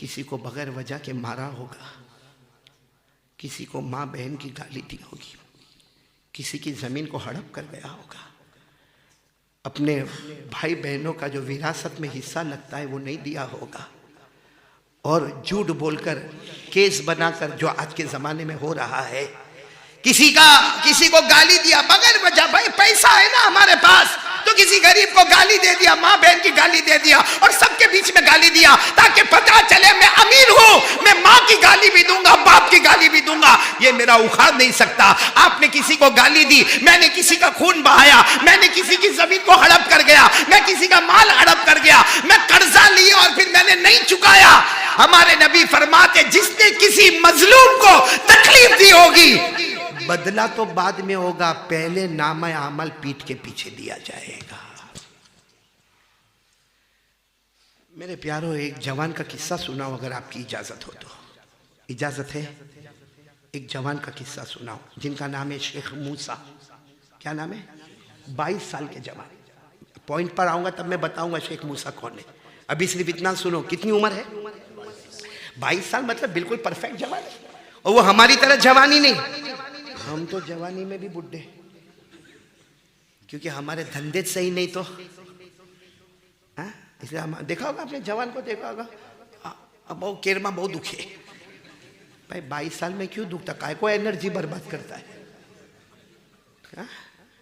किसी को बगैर वजह के मारा होगा, किसी को माँ बहन की गाली दी होगी, किसी की ज़मीन को हड़प कर गया होगा, अपने भाई बहनों का जो विरासत में हिस्सा लगता है वो नहीं दिया होगा, और झूठ बोलकर केस बनाकर जो आज के ज़माने में हो रहा है, किसी को गाली दिया बगैर वजह। भाई पैसा है ना हमारे पास, तो किसी गरीब को गाली दे दिया, माँ बहन की गाली दे दिया और सबके बीच में गाली दिया ताकि पता चले मैं अमीर हूं, मैं माँ की गाली भी दूंगा, बाप की गाली भी दूंगा, ये मेरा उखाड़ नहीं सकता। आपने किसी को गाली दी, मैंने किसी का खून बहाया, मैंने किसी की जमीन को हड़प कर गया, मैं किसी का माल हड़प कर गया, मैं कर्जा लिया और फिर मैंने नहीं चुकाया। हमारे नबी फरमाते जिसने किसी मजलूम को तकलीफ दी होगी बदला तो बाद में होगा, पहले नामा अमल पीठ के पीछे दिया जाएगा। मेरे प्यारों, एक जवान का किस्सा सुनाओ अगर आपकी इजाजत हो तो। इजाजत है? एक जवान का किस्सा सुनाओ जिनका नाम है शेख मूसा। क्या नाम है? 22 साल के जवान। पॉइंट पर आऊंगा तब मैं बताऊंगा शेख मूसा कौन है। अभी सिर्फ इतना सुनो, कितनी उम्र है? 22 साल, मतलब बिल्कुल परफेक्ट जवान है। और वो हमारी तरह जवानी नहीं, हम तो जवानी में भी बुढ़े, क्योंकि हमारे धंधे सही नहीं तो इसलिए हम देखा होगा, अपने जवान को देखा होगा, अब वो केरमा बहुत दुखे भाई। 22 साल में क्यों दुखता? काय को एनर्जी बर्बाद करता है?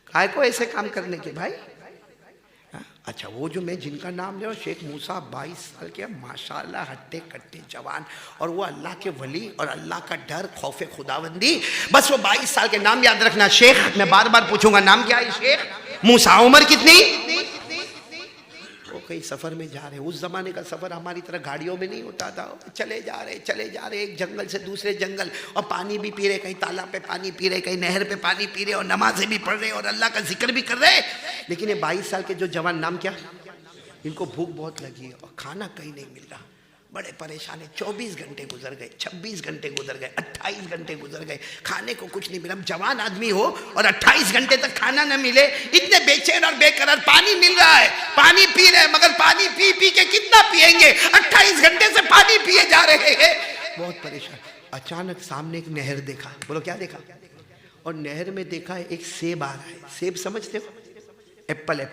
काय को ऐसे काम करने के भाई? अच्छा, वो जो मैं जिनका नाम ले रहा हूँ शेख मूसा, 22 साल के माशाल्लाह हट्टे कट्टे जवान, और वो अल्लाह के वली और अल्लाह का डर, खौफे खुदाबंदी, बस वो 22 साल के। नाम याद रखना शेख, मैं बार बार पूछूंगा नाम क्या है शेख मूसा। उम्र कितनी? वो कहीं सफर में जा रहे, उस जमाने का सफर हमारी तरह गाड़ियों में नहीं होता था, चले जा रहे एक जंगल से दूसरे जंगल, और पानी भी पी रहे, कहीं तालाब पे पानी पी रहे, कहीं नहर पे पानी पी रहे, और नमाजें भी पढ़ रहे और अल्लाह का जिक्र भी कर रहे। लेकिन ये 22 साल के जो जवान, नाम क्या? इनको भूख बहुत लगी है और खाना कहीं नहीं मिल रहा, बड़े परेशान है। 24 घंटे गुजर गए, 26 घंटे गुजर गए, 28 घंटे गुजर गए, खाने को कुछ नहीं मिला। जवान आदमी हो और 28 घंटे तक खाना न मिले, इतने बेचैन और बेकरार। पानी मिल रहा है, पानी पी रहे हैं, मगर पानी पी पी के कितना पिएंगे? 28 घंटे से पानी पिए जा रहे हैं, बहुत परेशान। अचानक सामने एक नहर देखा। बोलो क्या देखा? और नहर में देखा है एक सेब आ रहा है। सेब समझते हो? एप्पल,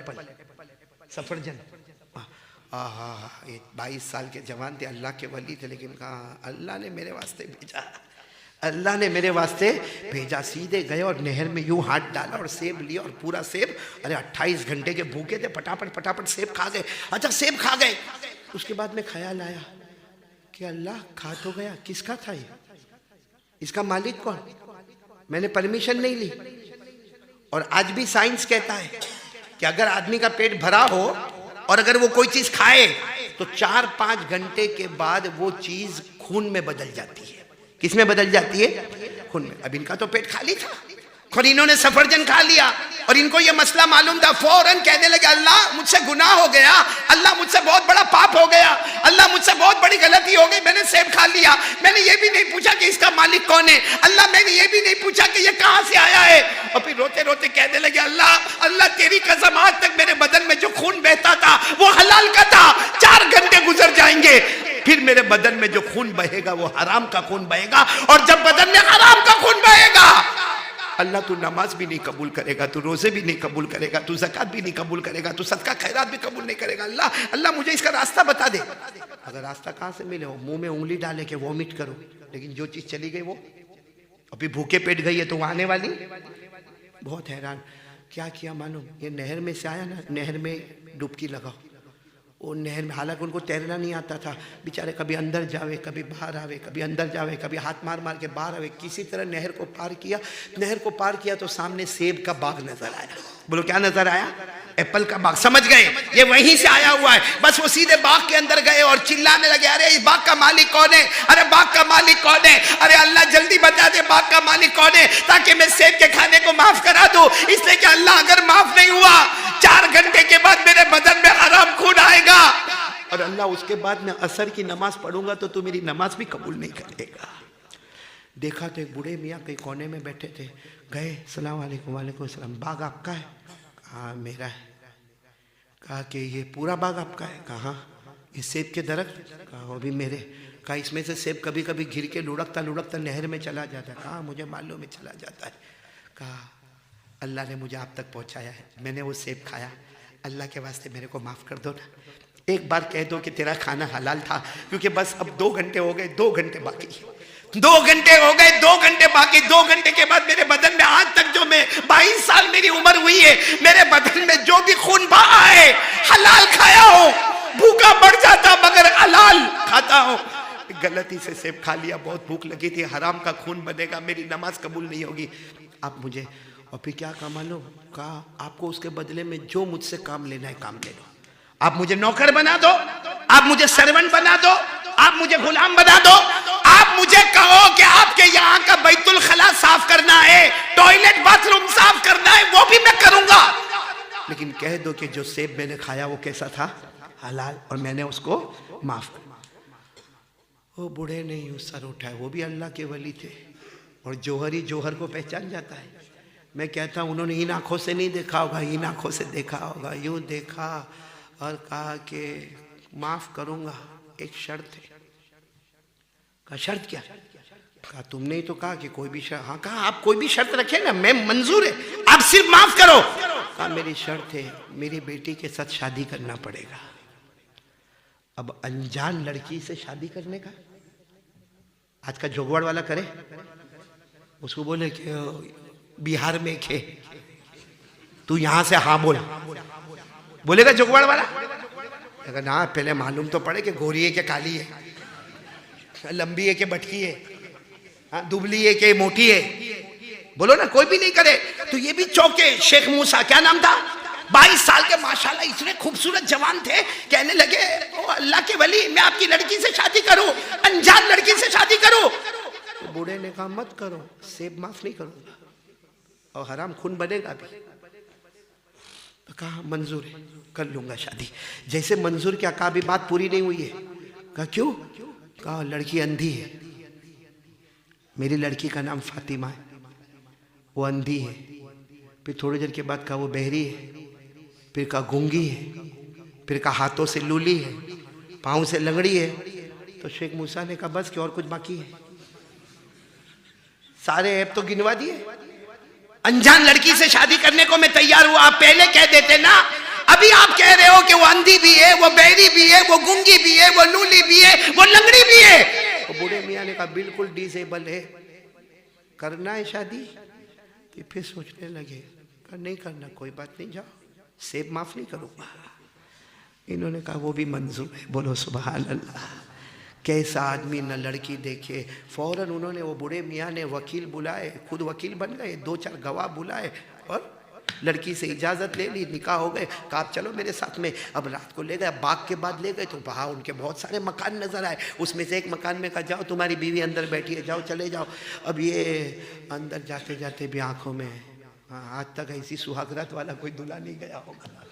सफरजन। ये 22 साल के जवान थे, अल्लाह के वली थे, लेकिन कहा अल्लाह ने मेरे वास्ते भेजा, अल्लाह ने मेरे वास्ते भेजा। सीधे गए और नहर में यूं हाथ डाला और सेब लिया, और पूरा सेब, अरे 28 घंटे के भूखे थे, फटाफट सेब खा गए। अच्छा, सेब खा गए, उसके बाद में ख्याल आया कि अल्लाह खा तो गया, किसका था ये? इसका मालिक कौन? मैंने परमिशन नहीं ली। और आज भी साइंस कहता है कि अगर आदमी का पेट भरा हो और अगर वो कोई चीज खाए तो 4-5 घंटे के बाद वो चीज खून में बदल जाती है। किस में बदल जाती है? खून में। अब इनका तो पेट खाली था और इन्होंने सफरजन खा लिया, और इनको ये मसला मालूम था। फौरन कहने लगे अल्लाह मुझसे गुनाह हो गया, अल्लाह मुझसे बहुत बड़ा पाप हो गया, अल्लाह मुझसे बहुत बड़ी गलती हो गई, मैंने सेब खा लिया, मैंने ये भी नहीं पूछा कि इसका मालिक कौन है, अल्लाह मैंने ये भी नहीं पूछा कि ये कहां से आया है। और फिर रोते रोते कहने लगे अल्लाह तेरी कसम, आज तक मेरे बदन में जो खून बहता था वो हलाल का था, 4 घंटे गुजर जाएंगे फिर मेरे बदन में जो खून बहेगा वो हराम का खून बहेगा, और जब बदन में हराम का खून बहेगा अल्लाह तू नमाज भी नहीं कबूल करेगा, तू रोजे भी नहीं कबूल करेगा, तू ज़कात भी नहीं कबूल करेगा, तू सदका खैरात भी कबूल नहीं करेगा। अल्लाह मुझे इसका रास्ता बता दे। अगर रास्ता कहाँ से मिले? हो मुंह में उंगली डाले के वॉमिट करो, लेकिन जो चीज़ चली गई वो अभी भूखे पेट गई है तो आने वाली। बहुत हैरान, क्या किया मालूम? ये नहर में से आया ना, नहर में डुबकी लगाओ। वो नहर में, हालांकि उनको तैरना नहीं आता था बेचारे, कभी अंदर जावे कभी बाहर आवे, कभी अंदर जावे कभी हाथ मार मार के बाहर आवे, किसी तरह नहर को पार किया। नहर को पार किया तो सामने सेब का बाग नजर आया। बोलो क्या नजर आया? एप्पल का बाग। समझ गए ये वहीं से आया हुआ है। बस वो सीधे बाग के अंदर गए और चिल्लाने लगे, अरे इस बाग का मालिक कौन है? अरे बाग का मालिक कौन है? अरे अल्लाह जल्दी बता दे बाग का मालिक कौन है, ताकि मैं सेब के खाने को माफ करा दूं। इसलिए कि अल्लाह अगर माफ नहीं हुआ 4 घंटे के बाद मेरे बदन में हराम खून आएगा, और अल्लाह उसके बाद मैं असर की नमाज पढ़ूंगा तो तू मेरी नमाज भी कबूल नहीं करेगा। देखा तो एक बूढ़े मियाँ कहीं कोने में बैठे थे। गए, सलाम वालेकुम। वालेकुम सलाम। बाग आपका है? हाँ मेरा है। कहा कि ये पूरा बाग आपका है? कहा ये सेब के दरख्त? कहा वो भी मेरे। कहा इसमें से सेब कभी कभी गिर के लुढ़कता लुढ़कता नहर में चला जाता है। कहा मुझे मालूम है चला जाता है। कहा अल्लाह ने मुझे आप तक पहुंचाया है, मैंने वो सेब खाया, अल्लाह के वास्ते मेरे को माफ़ कर दो ना, एक बार कह दो कि तेरा खाना हलाल था, क्योंकि बस अब 2 घंटे हो गए, 2 घंटे बाकी, 2 घंटे हो गए, 2 घंटे बाकी। 2 घंटे के बाद मेरे बदन में आज तक जो मैं 22 साल मेरी उम्र हुई है, मेरे बदन में जो भी खून बहा है हलाल खाया हो, भूखा बढ़ जाता मगर हलाल खाता हूं। गलती से सेब खा लिया, बहुत भूख लगी थी, हराम का खून बनेगा, मेरी नमाज कबूल नहीं होगी। आप मुझे, और फिर क्या काम लो? कहा आपको उसके बदले में जो मुझसे काम लेना है काम ले लो। आप मुझे नौकर बना दो, आप मुझे सर्वेंट बना दो, आप मुझे गुलाम बना दो, आप मुझे कहो कि आपके यहाँ का बैतुल खला साफ करना है, टॉयलेट बाथरूम साफ करना है, वो भी मैं करूंगा, लेकिन कह दो कि जो सेब मैंने खाया वो कैसा था? हलाल, और मैंने उसको माफ कर। वो बूढ़े ने यूं सर उठाया, वो भी अल्लाह के वली थे, और जौहरी जौहर को पहचान जाता है। मैं कहता हूँ उन्होंने इन आंखों से नहीं देखा होगा, इन आंखों से देखा होगा, यूं देखा और कहा कि माफ करूंगा, एक शर्त है। कहा शर्त क्या? कहा तुमने ही तो कहा कि कोई भी शर्त। हाँ, कहा आप कोई भी शर्त रखे ना, मैं मंजूर है, आप सिर्फ माफ करो। कहा मेरी शर्त है, मेरी बेटी के साथ शादी करना पड़ेगा। अब अनजान लड़की से शादी करने का, आज का जोगवाड़ वाला करे, उसको बोले कि बिहार में खे, तू यहां से हाँ बोल, बोलेगा जोगवाड़ वाला? अगर ना पहले मालूम तो पड़े कि गोरी है कि काली है, लंबी है कि बटकी है, हाँ, दुबली है कि मोटी है, बोलो ना। कोई भी नहीं करे तो ये भी चौके। शेख मूसा, क्या नाम था, 22 साल के, माशाल्लाह इतने खूबसूरत जवान थे, कहने लगे ओ अल्लाह के वली, मैं आपकी लड़की से शादी करूं, अनजान लड़की से शादी करूं? तो बूढ़े ने कहा मत करो, सेब माफ नहीं करूंगा और हराम खून बनेगा भी। तो कहा मंजूर है, कर लूंगा शादी। जैसे मंजूर क्या कहा, अभी बात पूरी नहीं हुई है। कहा क्यों? कहा लड़की अंधी है, मेरी लड़की का नाम फातिमा है, वो अंधी है। फिर थोड़ी देर के बाद कहा वो बहरी है, फिर कहा गूंगी है, फिर कहा हाथों से लूली है, पाँव से लंगड़ी है। तो शेख मूसा ने कहा बस कि और कुछ बाकी है? सारे ऐप तो गिनवा दिए। अनजान लड़की से शादी करने को मैं तैयार हूं, आप पहले कह देते ना। अभी आप कह रहे हो कि वो अंधी भी है, वो बहरी भी है, वो गूंगी भी है, वो लूली भी है, वो लंगड़ी भी है। तो बूढ़े मियाँ ने कहा बिल्कुल डिसेबल है, करना है शादी? तो फिर सोचने लगे, कहा नहीं करना, कोई बात नहीं, जाओ, सेब माफ नहीं करूंगा। इन्होंने कहा वो भी मंजूर है। बोलो सुभान अल्लाह। कैसा आदमी न लड़की देखे, फौरन उन्होंने, वो बूढ़े मियाँ ने वकील बुलाए, खुद वकील बन गए, 2-4 गवाह बुलाए और लड़की से इजाज़त ले ली, निकाह हो गए। कहा आप चलो मेरे साथ में। अब रात को ले गए, बाग के बाद ले गए तो वहाँ उनके बहुत सारे मकान नज़र आए। उसमें से एक मकान में कहा जाओ तुम्हारी बीवी अंदर बैठी है, जाओ चले जाओ। अब ये अंदर जाते जाते भी आँखों में, हाँ, आज तक ऐसी सुहागरात वाला कोई दूल्हा नहीं गया होगा,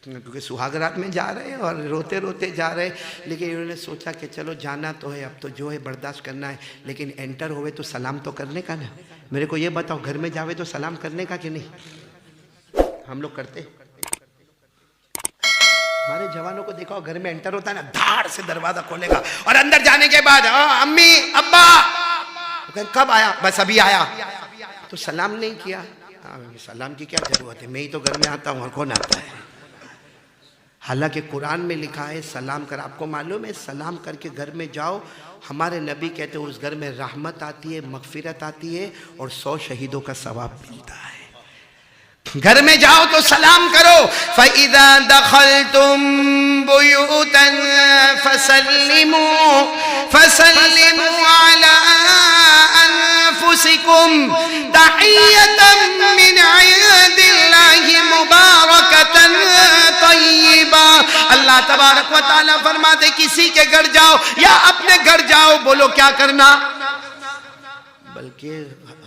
क्योंकि सुहागरात में जा रहे हैं और रोते रोते जा रहे हैं। लेकिन इन्होंने सोचा कि चलो जाना तो है, अब तो जो है बर्दाश्त करना है, लेकिन एंटर होवे तो सलाम तो करने का ना। मेरे को ये बताओ, घर में जावे तो सलाम करने का कि नहीं? हम लोग करते। हमारे जवानों को देखो, घर में एंटर होता है ना, धाड़ से दरवाजा खोलेगा और अंदर जाने के बाद अम्मी अब्बा, कब आया? बस अभी आया। तो सलाम नहीं किया। सलाम की क्या जरूरत है, मैं ही तो घर में आता हूँ और कौन आता है? हालांकि कुरान में लिखा है सलाम कर। आपको मालूम है, सलाम करके घर में जाओ, हमारे नबी कहते हैं उस घर में रहमत आती है, मगफिरत आती है और 100 शहीदों का सवाब मिलता है। घर में जाओ तो सलाम करो। फ़इज़ा दख़लतुम बुयूतन फ़सल्लिमू अला अनफुसिकुम तहियतम मिन इंदिल्लाहि मुबारकतन तय्यिबा। अल्लाह तबारक व तआला फरमाते किसी के घर जाओ या अपने घर जाओ, बोलो क्या करना। बल्कि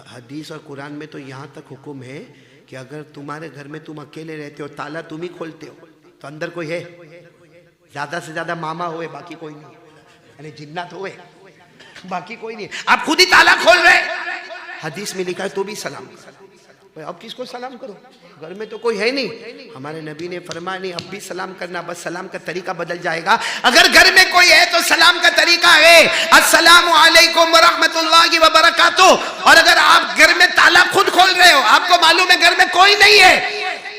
हदीस और कुरान में तो यहाँ तक हुक्म है कि अगर तुम्हारे घर में तुम अकेले रहते हो, ताला तुम ही खोलते हो, तो अंदर कोई है, ज्यादा से ज्यादा मामा हुए, बाकी कोई नहीं, यानी जिन्नात हुए, बाकी कोई नहीं, आप खुद ही ताला खोल रहे। हदीस में लिखा है तो भी सलाम कर। भाई अब किसको सलाम करो, घर में तो कोई है नहीं। हमारे नबी ने फरमाया नहीं अब भी सलाम करना, बस सलाम का तरीका बदल जाएगा। अगर घर में कोई है तो सलाम का तरीका है अस्सलामु अलैकुम व रहमतुल्लाहि व बरकातुहू। और अगर आप घर में ताला खुद खोल रहे हो, आपको मालूम है घर में कोई नहीं है,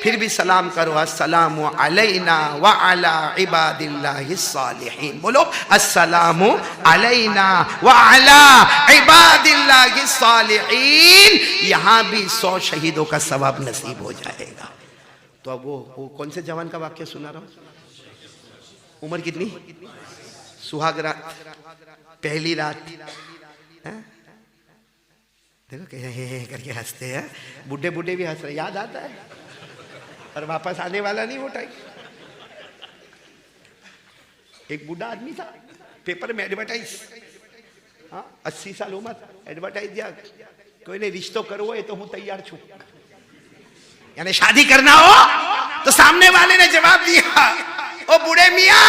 फिर भी सलाम करो अस्सलामु अलैना व अला इबादिल्लाहिस सालिहीन। बोलो अस्सलामु अलैना व अला इबादिल्लाहिस सालिहीन। यहाँ भी 100 शहीदों का सवाब नसीब हो जाएगा। तो अब वो कौन से जवान का वाक्य सुना रहा हूँ? उम्र कितनी? सुहाग रात, पहली रात। देखो कैसे करके हंसते हैं, बूढ़े बूढ़े भी हंस रहे, याद आता है और वापस आने वाला नहीं वो टाइम। एक बूढ़ा आदमी था, पेपर में एडवर्टाइज, 80 साल उम्र, एडवर्टाइज दिया, कोई नहीं रिश्तो करो ये तो हूं तैयार छू, यानी शादी करना हो। तो सामने वाले ने जवाब दिया, ओ बूढ़े मियां,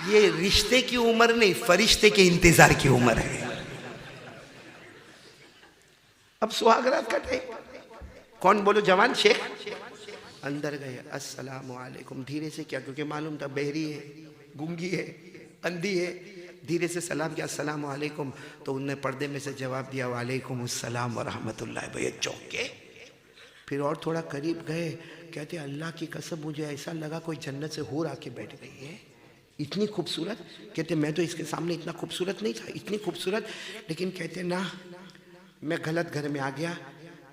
ये रिश्ते की उम्र नहीं, फरिश्ते के इंतजार की उम्र है। अब सुहागरात का टाइम, कौन बोलो जवान? शेख अंदर गए, अस्सलामु अलैकुम, धीरे से क्या, क्योंकि मालूम था बहरी है, गूंगी है, अंधी है, धीरे से सलाम किया अस्सलामु अलैकुम। तो उनने पर्दे में से जवाब दिया वालेकुम अस्सलाम व रहमतुल्लाहि। भैया चौंके, फिर और थोड़ा करीब गए, कहते अल्लाह की कसम मुझे ऐसा लगा कोई जन्नत से हूर आके बैठ गई है, इतनी खूबसूरत। कहते मैं तो इसके सामने इतना खूबसूरत नहीं था, इतनी खूबसूरत। लेकिन कहते ना मैं गलत घर में आ गया,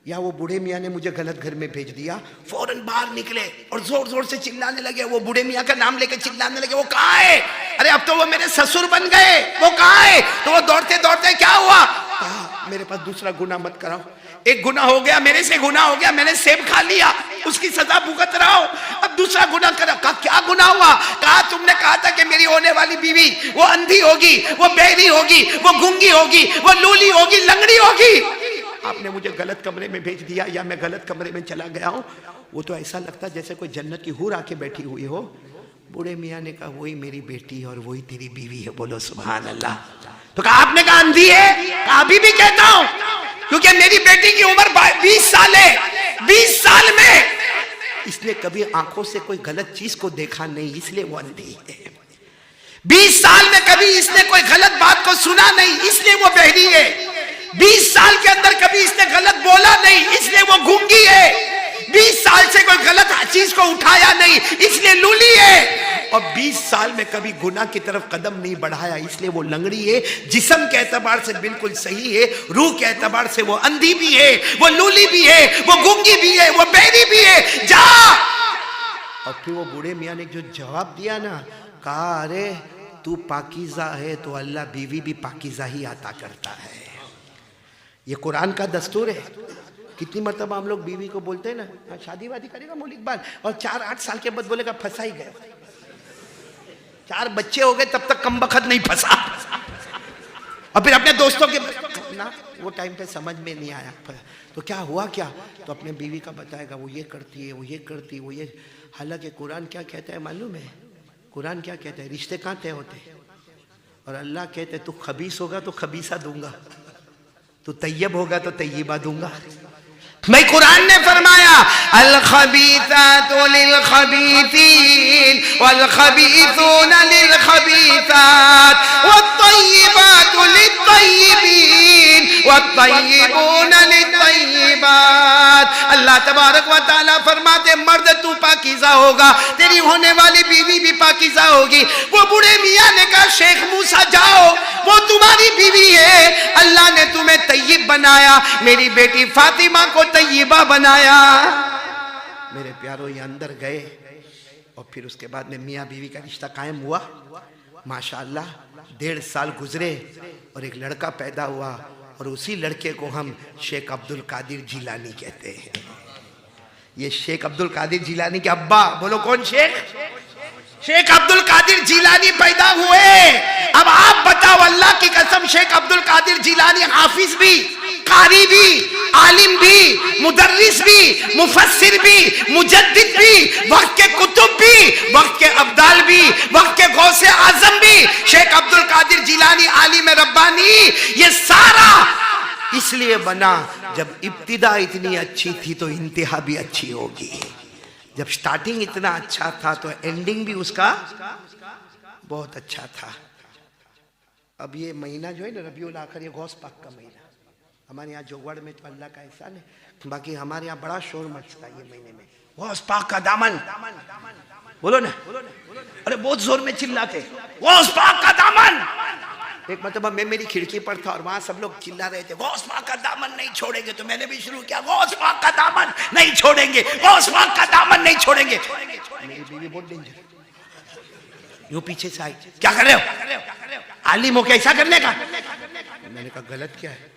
या वो बूढ़े मियाँ ने मुझे गलत घर में भेज दिया। फौरन बाहर निकले और जोर जोर से चिल्लाने लगे, वो बूढ़े मियाँ का नाम लेके चिल्लाने लगे, वो कहाँ है? अरे अब तो वो मेरे ससुर बन गए, वो कहाँ है? तो वो दौड़ते दौड़ते क्या हुआ? कहा मेरे पास दूसरा गुनाह मत कराओ, एक गुनाह हो गया, मेरे से गुनाह हो गया, मैंने सेब खा लिया, उसकी सजा भुगत रहा हूं, अब दूसरा गुनाह करा। कहा क्या गुनाह हुआ? कहा तुमने कहा था कि मेरी होने वाली बीवी वो अंधी होगी, वो बहरी होगी, वो गूंगी होगी, वो लूली होगी, लंगड़ी होगी। आपने मुझे गलत कमरे में भेज दिया, या मैं गलत कमरे में चला गया हूं। वो तो ऐसा लगता जैसे कोई जन्नत की हूर आके बैठी हुई हो। बूढ़े मियाँ ने कहा वही मेरी बेटी और वही तेरी बीवी है। बोलो सुभान अल्लाह। तो कहा आपने कहा अंधी है? अभी भी कहता हूं, क्योंकि मेरी बेटी की उम्र 20 साल है। 20 साल में इसने कभी आंखों से कोई गलत चीज को देखा नहीं, इसलिए वो अंधी है। 20 साल में कभी इसने कोई गलत बात को सुना नहीं, इसलिए वो बहरी है। 20 साल के अंदर कभी इसने गलत बोला नहीं, इसलिए वो गूंगी है। 20 साल से कोई गलत चीज को उठाया नहीं, इसलिए लूली है। और 20 साल में कभी गुनाह की तरफ कदम नहीं बढ़ाया, इसलिए वो लंगड़ी है। जिस्म के एतबार से बिल्कुल सही है, रूह के एतबार से वो अंधी भी है, वो लूली भी है, वो गूंगी भी है, वो बहरी भी है। जा। और फिर वो बूढ़े मियाँ ने जो जवाब दिया ना, कहा अरे तू पाकीज़ा है तो अल्लाह बीवी भी पाकीज़ा ही अता करता है। ये कुरान का दस्तूर है। कितनी मरतबा हम लोग बीवी को बोलते हैं ना शादी वादी करेगा मौलिक बात, और 4-8 साल के बाद बोलेगा फंसा ही गया, 4 बच्चे हो गए तब तक कम बखत नहीं फंसा। और फिर अपने दोस्तों के ना वो टाइम पे समझ में नहीं आया, तो क्या हुआ क्या, तो अपने बीवी का बताएगा वो ये करती है, वो ये करती है, वो ये। हालांकि कुरान क्या कहता है मालूम है? कुरान क्या कहता है? रिश्ते कहाँ तय होते हैं? और अल्लाह कहते तू खबीस होगा तो खबीसा दूंगा, तू तैयब होगा तो तैयबा दूंगा। भाई कुरान ने फरमाया अल खबीसातु लिल खबीसीन वल खबीसूना लिल खबीसात वत तय्यिबातु लित तय्यिबीन वत तय्यिबूना लित तय्यिबात। अल्लाह तबारक व तआला फरमाते मर्द तू पाकीज़ा होगा, तेरी होने वाली बीवी भी पाकीज़ा होगी। वो बूढ़े मियाँ ने कहा शेख मूसा जाओ, वो तुम्हारी बीवी है, अल्लाह ने तुम्हें तय्यब बनाया, मेरी बेटी फातिमा को तय्यबा बनाया। मेरे प्यारों ये अंदर गए और फिर उसके बाद में मियाँ बीवी का रिश्ता कायम हुआ। माशाअल्लाह 1.5 साल गुजरे और एक लड़का पैदा हुआ, और उसी लड़के को हम शेख अब्दुल कादिर जिलानी कहते हैं। ये शेख अब्दुल कादिर जिलानी के अब्बा, बोलो कौन शेख? शेख अब्दुल कादिर जिलानी पैदा हुए। अब आप बताओ अल्लाह की कसम, शेख अब्दुल कादिर जिलानी हाफिज भी, कारी भी, आलिम भी, मुदर्रिस भी, मुफस्सिर भी, मुजद्दिद भी, वक्त के कुतुब भी, वक्त के अब्दाल भी, वक्त के गौसे आजम भी। शेख अब्दुल कादिर जिलानी आलिम रब्बानी, ये सारा इसलिए बना जब इब्तिदा इतनी अच्छी थी तो इंतहा भी अच्छी होगी। जब स्टार्टिंग इतना अच्छा था तो एंडिंग भी उसका बहुत अच्छा था। अब ये महीना जो है ना रबीउल आखिर, ये गौस पाक का महीना, हमारे यहाँ जोगवाड़ में तो अल्लाह का एहसान है, बाकी हमारे यहाँ बड़ा शोर मचता है ये महीने में। गौस पाक का दामन, बोलो ना, अरे बहुत जोर में चिल्लाते गौस पाक का दामन। एक मतलब मैं मेरी खिड़की पर था और वहां सब लोग चिल्ला रहे थे गौस पाक का दामन नहीं छोड़ेंगे, तो मैंने भी शुरू किया गौस पाक का दामन नहीं छोड़ेंगे, गौस पाक का दामन नहीं छोड़ेंगे। मेरी बीवी बहुत डेंजर, यूं पीछे से आई, क्या कर रहे हो, आलिम हो क्या ऐसा करने का? मैंने कहा गलत क्या है?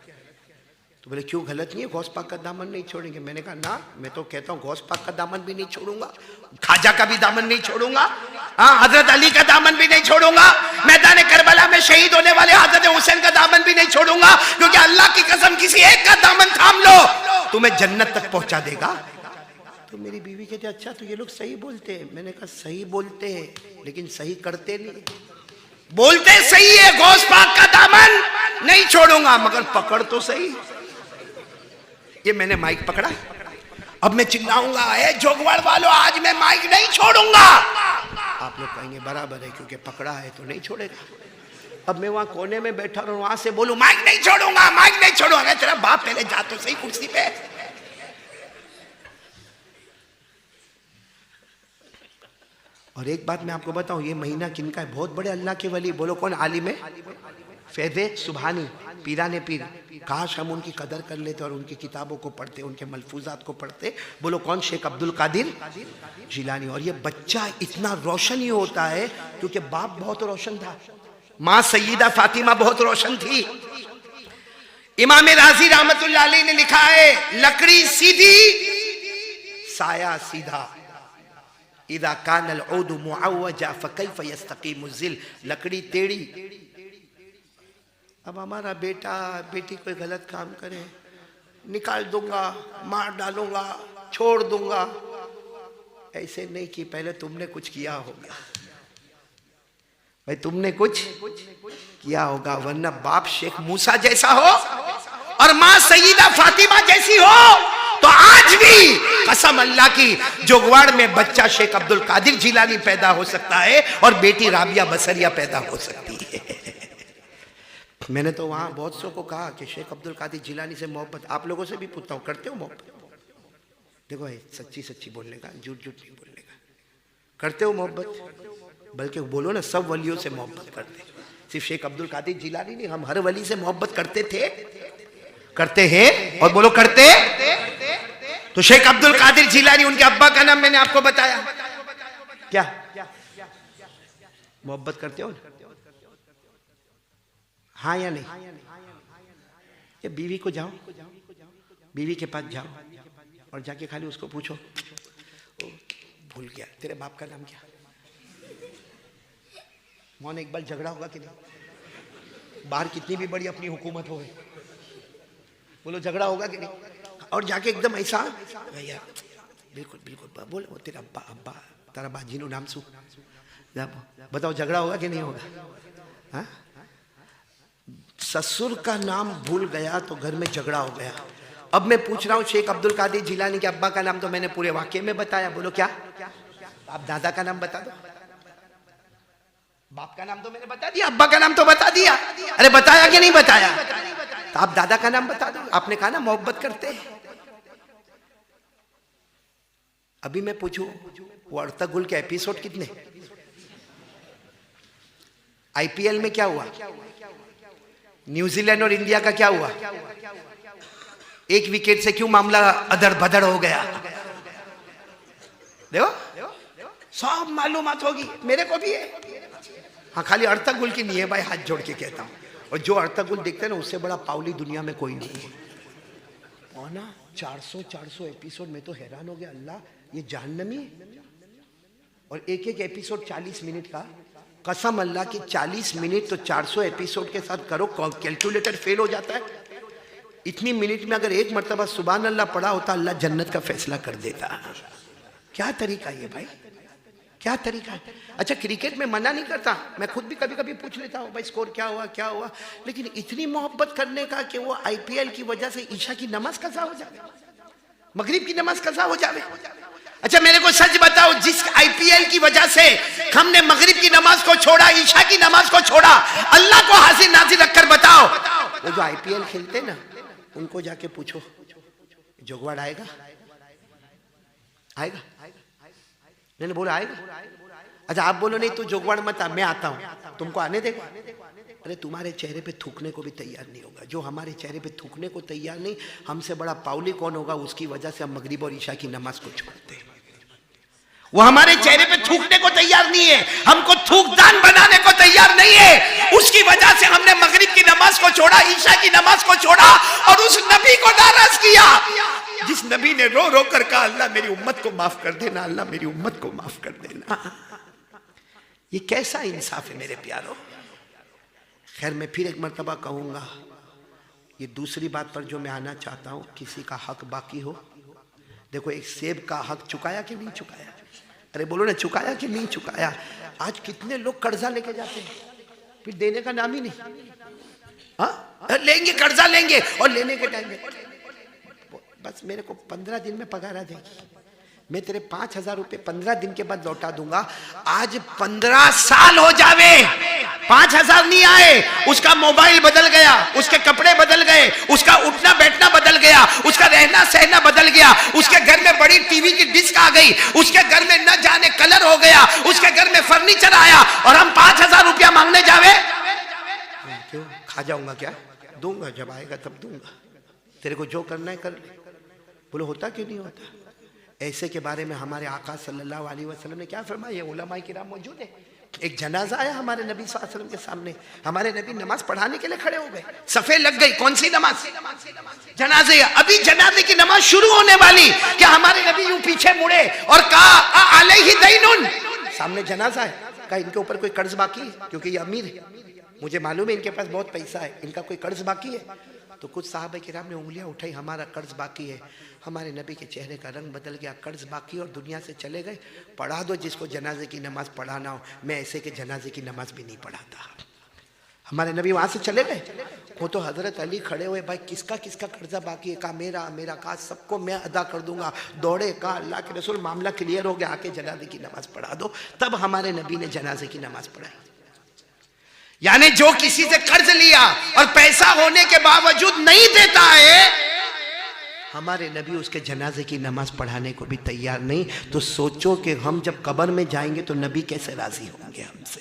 तो बोले क्यों गलत नहीं है, गौस पाक का दामन नहीं छोड़ेंगे। मैंने कहा ना, मैं तो कहता हूँ गौस पाक का दामन भी नहीं छोड़ूंगा, खाजा का भी दामन नहीं छोड़ूंगा, हाँ हजरत अली का दामन भी नहीं छोड़ूंगा, मैदान करबला में शहीद होने वाले हजरत हुसैन का दामन भी नहीं छोड़ूंगा, क्योंकि अल्लाह की कसम किसी एक का दामन थाम लो तुम्हें जन्नत तक पहुंचा देगा। तो मेरी बीवी कहते अच्छा तो ये लोग सही बोलते हैं। मैंने कहा सही बोलते हैं लेकिन सही करते नहीं। बोलते सही है गौस पाक का दामन नहीं छोड़ूंगा, मगर पकड़ तो सही। ये मैंने माइक पकड़ा, अब मैं चिल्लाऊंगा ए जोगवाड़ वालों आज मैं माइक नहीं छोड़ूंगा। आप लोग कहेंगे बराबर है क्योंकि पकड़ा है तो नहीं छोड़ेगा। अब मैं वहां कोने में बैठा और वहां से बोलूं माइक नहीं छोड़ूंगा, माइक नहीं छोड़ूंगा, तेरा बाप पहले जा तो सही कुर्सी पे। और एक बात मैं आपको बताऊं, ये महीना किनका है, बहुत बड़े अल्लाह के वली, बोलो कौन? आलिम फैज़े सुबहानी, पीराने पीर। काश हम उनकी कदर कर लेते और उनकी किताबों को पढ़ते, उनके मलफूजात को पढ़ते। बोलो कौन? शेख अब्दुल कादिर जिलानी। और ये बच्चा इतना रोशन ही होता है क्योंकि बाप बहुत रोशन था, माँ सैयदा फातिमा बहुत रोशन थी। इमाम राजी रहमतुल्लाह अलैह ने लिखा है लकड़ी सीधी साया सीधा, इदा कानल उद मुअव्वजा फकैफ यस्तकीमु ज़िल। लकड़ी टेढ़ी, अब हमारा बेटा बेटी कोई गलत काम करे निकाल दूंगा, मार डालूंगा, छोड़ दूंगा, ऐसे नहीं कि पहले तुमने कुछ किया होगा भाई, तुमने कुछ किया होगा, वरना बाप शेख मूसा जैसा हो और माँ सईदा फातिमा जैसी हो तो आज भी कसम अल्लाह की जोगवाड़ में बच्चा शेख अब्दुल कादिर जिलानी पैदा हो सकता है और बेटी राबिया बसरिया पैदा हो सकती है। मैंने तो वहां बहुत सौ को कहा कि शेख अब्दुल कादिर जिलानी से मोहब्बत, आप लोगों से भी पूछता हूँ करते हो मोहब्बत? देखो है सच्ची सच्ची बोलने का, झूठ झूठ नहीं बोलने का। करते हो मोहब्बत? बल्कि बोलो ना सब वलियों से मोहब्बत करते, सिर्फ शेख अब्दुल कादिर जिलानी नहीं, हम हर वली से मोहब्बत करते थे, करते हैं, और बोलो करते। तो शेख अब्दुल कादिर जिलानी, उनके अब्बा का नाम मैंने आपको बताया, क्या मोहब्बत करते हो? हाँ या नहीं? ये बीवी को जाओ, बीवी के पास जाओ और जाके खाली उसको पूछो भूल गया तेरे बाप का नाम क्या? मौन एक बार झगड़ा होगा कि नहीं? बाहर कितनी भी बड़ी अपनी हुकूमत हो, बोलो झगड़ा होगा कि नहीं? और जाके एकदम ऐसा भैया बिल्कुल बिल्कुल बोलो तेरा अब्बा अब्बा तेरा बाजी नो नाम सु, बताओ झगड़ा होगा कि नहीं होगा? हाँ, ससुर का नाम भूल गया तो घर में झगड़ा हो गया। अब मैं पूछ रहा हूँ शेख अब्दुल कादिर जिलानी के अब्बा का नाम तो मैंने पूरे वाक्य में बताया, बोलो क्या? आप दादा का नाम बता दो। बाप का नाम तो मैंने बता दिया, अब्बा का नाम तो बता दिया, अरे बताया कि नहीं बताया? तो आप दादा का नाम बता दो। आपने कहा ना मोहब्बत करते। अभी मैं पूछूं वो अर्तगुल के एपिसोड कितने? आईपीएल में क्या हुआ? न्यूजीलैंड और इंडिया का क्या हुआ? एक विकेट से क्यों मामला अदर बदर हो गया? देखो सब मालूमात होगी, मेरे को भी है। हाँ खाली अर्तगुल की नहीं है भाई, हाथ जोड़ के कहता हूं। और जो अर्तगुल देखते हैं ना उससे बड़ा पावली दुनिया में कोई नहीं है। और ना 400 एपिसोड में तो हैरान हो गया, अल्लाह ये जहन्नमी। और एक एक एपिसोड 40 मिनट का, कसम अल्लाह की 40 मिनट तो 400 एपिसोड के साथ करो, कैलकुलेटर फेल हो जाता है। इतनी मिनट में अगर एक मर्तबा सुभान अल्लाह पढ़ा होता, अल्लाह जन्नत का फैसला कर देता। क्या तरीका ये भाई? क्या तरीका है? अच्छा क्रिकेट में मना नहीं करता, मैं खुद भी कभी कभी पूछ लेता हूँ भाई स्कोर क्या हुआ क्या हुआ, लेकिन इतनी मोहब्बत करने का कि वो आईपीएल की वजह से ईशा की नमाज कज़ा हो जावे, मगरिब की नमाज कज़ा हो जावे। अच्छा मेरे को सच बताओ, जिस आईपीएल की वजह से हमने मगरिब की नमाज को छोड़ा, ईशा की नमाज को छोड़ा, अल्लाह को हाजिर नाजिर रखकर बताओ, वो जो आईपीएल खेलते ना उनको जाके पूछो जोगवाड़ आएगा? आएगा? मैंने बोला आएगा। अच्छा आप बोलो नहीं तू जोगवाड़ मत आ, मैं आता हूं, तुमको आने देगा? अरे तुम्हारे चेहरे पे थूकने को भी तैयार नहीं होगा। जो हमारे चेहरे पे थूकने को तैयार नहीं, हमसे बड़ा पाउली कौन होगा? उसकी वजह से हम मगरिब और ईशा की नमाज को छोड़ते हैं। वो हमारे चेहरे पे थूकने को तैयार नहीं है, हमको थूकदान बनाने को तैयार नहीं है, उसकी वजह से हमने मगरिब की नमाज को छोड़ा, ईशा की नमाज को छोड़ा और उस नबी को नाराज किया जिस नबी ने रो रो कर कहा अल्लाह मेरी उम्मत को माफ कर देना, अल्लाह मेरी उम्मत को माफ कर देना। ये कैसा इंसाफ है मेरे प्यारों? खैर मैं फिर एक मर्तबा कहूंगा, ये दूसरी बात पर जो मैं आना चाहता हूं, किसी का हक बाकी हो, देखो एक सेब का हक चुकाया कि नहीं चुकाया? अरे बोलो ना, चुकाया कि नहीं चुकाया? आज कितने लोग कर्जा लेके जाते हैं, फिर देने का नाम ही नहीं। हाँ लेंगे, कर्जा लेंगे और लेने के टाइम में बस मेरे को 15 दिन में पगार आ जाएगी, मैं तेरे 5,000 रुपये 15 दिन के बाद लौटा दूंगा। आज 15 साल हो जावे 5,000 नहीं आए, उसका मोबाइल बदल गया, उसके कपड़े बदल गए, उसका उठना बैठना बदल गया, उसका रहना सहना बदल गया, उसके घर में बड़ी टीवी की डिस्क आ गई, उसके घर में न जाने कलर हो गया, उसके घर में फर्नीचर आया और हम 5,000 रुपया मांगने जावे। क्यों खा जाऊंगा क्या? दूंगा, जब आएगा तब दूंगा, तेरे को जो करना है कर ले। बोलो होता क्यों नहीं होता? ऐसे के बारे में हमारे आका सल्लल्लाहु अलैहि वसल्लम ने क्या फरमाया? ये उलमाए किराम मौजूद है। एक जनाजा आया हमारे नबी सल्लल्लाहु अलैहि वसल्लम के सामने, हमारे नबी नमाज पढ़ाने के लिए खड़े हो गए, सफे लग गई। कौन सी नमाज? जनाजे। अभी जनाजे की नमाज शुरू होने वाली कि हमारे नबी यूं पीछे मुड़े और कहा अलैहि दैनुन, सामने जनाजा है, कहा इनके ऊपर कोई कर्ज बाकी है? क्योंकि ये अमीर है, मुझे मालूम है इनके पास बहुत पैसा है, इनका कोई कर्ज बाकी है? तो कुछ साहबा किराम ने उंगलियां उठाई, हमारा कर्ज बाकी है। हमारे नबी के चेहरे का रंग बदल गया, कर्ज बाकी और दुनिया से चले गए। पढ़ा दो जिसको जनाजे की नमाज पढ़ाना हो, मैं ऐसे के जनाजे की नमाज भी नहीं पढ़ाता। हमारे नबी वहां से चले गए। वो तो हजरत अली खड़े हुए, भाई किसका किसका कर्जा बाकी है? कहा मेरा मेरा, कहा सबको मैं अदा कर दूंगा। दौड़े, कहा अल्लाह के रसूल मामला क्लियर हो गया, आके जनाजे की नमाज पढ़ा दो। तब हमारे नबी ने जनाजे की नमाज पढ़ाई। यानी जो किसी से कर्ज लिया और पैसा होने के बावजूद नहीं देता है, हमारे नबी उसके जनाजे की नमाज पढ़ाने को भी तैयार नहीं। तो सोचो कि हम जब कब्र में जाएंगे तो नबी कैसे राजी होंगे हमसे?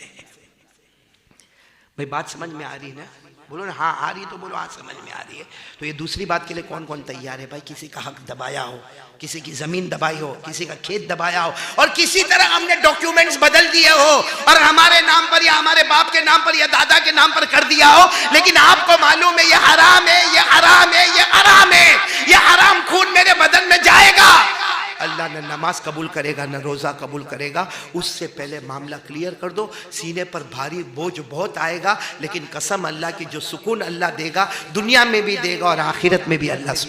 भाई बात समझ में आ रही है ना? बोलो ना हाँ आ रही, तो बोलो हाँ समझ में आ रही है। तो ये दूसरी बात के लिए कौन कौन तैयार है? भाई किसी का हक दबाया हो, किसी की जमीन दबाई हो, किसी का खेत दबाया हो और किसी तरह हमने डॉक्यूमेंट्स बदल दिए हो और हमारे नाम पर या हमारे बाप के नाम पर या दादा के नाम पर कर दिया हो, लेकिन आपको मालूम है ये हराम है, ये हराम है, ये हराम है, ये हराम खून मेरे बदन में जाएगा। अल्लाह न नमाज कबूल करेगा न रोज़ा कबूल करेगा। उससे पहले मामला क्लियर कर दो। सीने पर भारी बोझ बहुत आएगा, लेकिन कसम अल्लाह की जो सुकून अल्लाह देगा दुनिया में भी देगा और आखिरत में भी अल्लाह